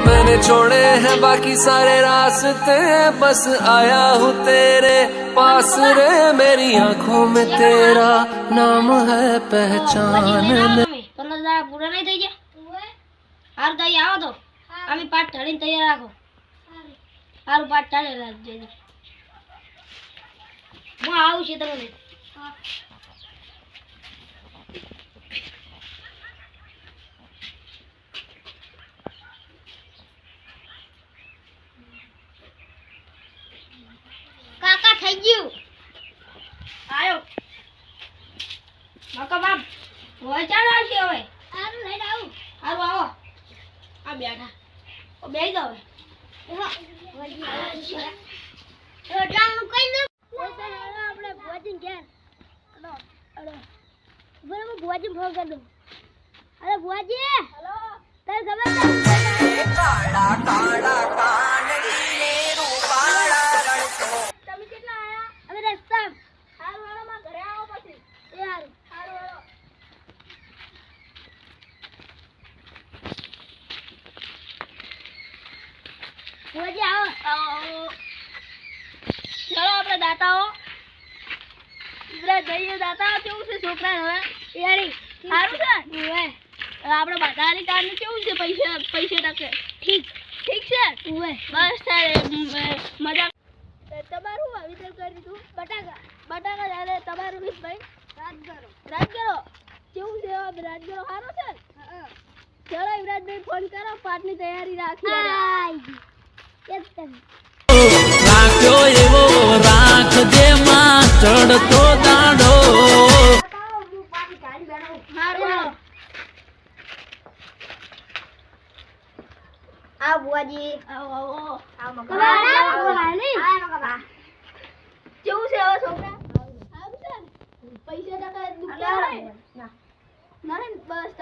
मैंने छोड़े हैं बाकी सारे रास्ते, बस आया हूँ तेरे पास रे, मेरी आंखों में तेरा नाम है पहचान। 15 पूरा नहीं થઈ ગયા હાર દઈ આવો તો અમે પાટ ઢળીને તૈયાર રાખો હારું પાટ ઢાળે રાખજો હું આવું છું તમને કાકા થઈ ગયું આયો કાકા બાપ હોય ચાલ આવશે હવે હારું લઈ આવું હારું આવો આ બેઠા ઓ બેહી જાવ રોટલાનું કઈ દો આપણે ભોજન ઘેર બરાબર ભોજન ફોન કરી દો અરે ભોજી હેલો તને ખબર છે કાળા કાળા કાનડીને રૂપાળા રણકો તમે કેટલા આયા અમે રસ્તા હારું હાલો માં ઘરે આવો પછી એ હારું હારું હાલો ભોજી આવો આવો ચલો આપણે દાતાઓ ઇબ્રા જઈએ દાતાઓ કેવું છે છોકરા હવે યારી સારું છે હવે આપણે બાધારી કાર્ડ નું કેવું છે પૈસા ટકે ઠીક છે હવે બસ તારે મજા તમારું વિતરણ કરી દીધું બટાકા જારે તમારું ભાઈ રાજગરો કેવું છે રાજગરો સારો છે ચલો યુવરાજભાઈ ફોન કરો પાટની તૈયારી રાખી રાખ્યો એવો રાખજે માં ચડતો દાડો આ બુઆજી આવો કેવું છે હવે છોકરા સારું છે પૈસા ટકા દુખ્યા ના બસ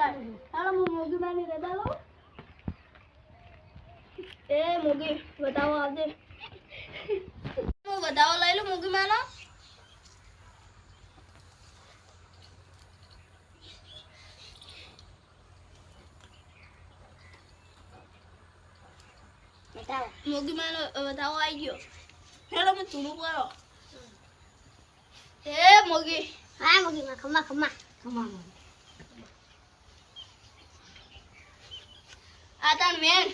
હાલો હું મોગી માની રજા લઉં એ મોગી બતાવો આવજે હું બતાવો લઈ લઉં મોગી માનો મોગી માનો બતાવો આવી ગયો હેલો મેં થોડું કરો એ મોગી હા મોગી માં ખમા આ તાન મેન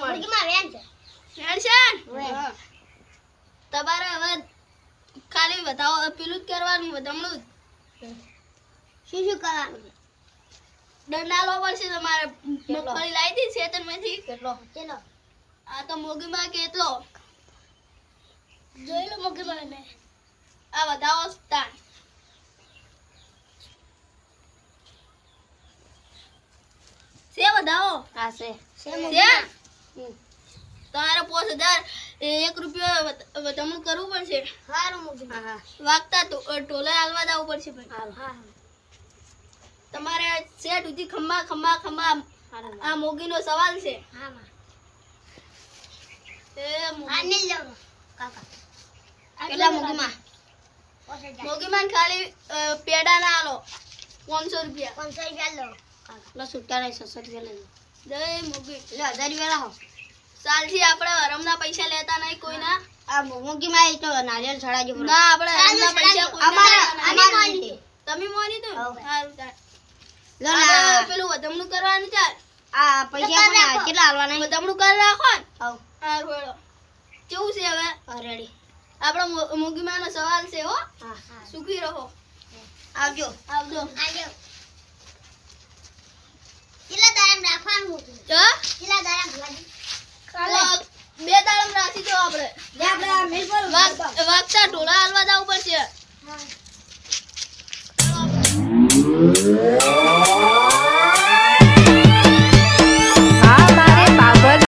મોગી માં વેન છે તમારે હવે ખાલી બતાવો પેલું જ કરવાનું બધામણું શું કરવાનું દંડા લો પડશે તમારે મગફળી લાવી દી ખેતરમાંથી કેટલો આ તો મોગીમાં કેટલો જોઈ લો મોગીમાં ને આ બતાવો સ્થાન સે બતાવો હા સે તમારે 5000 1 રૂપિયો તમને કરવું પડશે સારું મોગીમાં વાગતા ટોલે હાલવા જવું પડશે ભાઈ હા તમારે સેટ ઉધી ખમ્મા આ મોગીનો સવાલ છે હા માં એ આને જાવ કાકા કેટલા મોગીમાં ખાલી પેડા ના આલો 500 રૂપિયા લો લો સુટ્ટા નહીં 600 રૂપિયા લઈ જય મોગી લે 1000 રૂપિયા લાવો સાલજી આપણે હરમના પૈસા લેતા નહીં કોઈના આ મોગીમાં એ તો નારિયેળ છડાજો ના આપણે હરમના પૈસા કોઈના તમે મોની તો સારું પેલું વધમણું કરવાનું ચાલ આ પૈસા કેટલા આલવાના વધમણું કરી રાખો ને હારું હેડો કેવું છે હવે રેડી આપણો મોગીમાનો સવાલ છે હો સુખી રહો આવજો કેટલા દાડમ રાખવાનું કેટલા દાડમ બે દાડમ રાખી દો આપણે વાગતા ઢોળા હાલવા જવું પડશે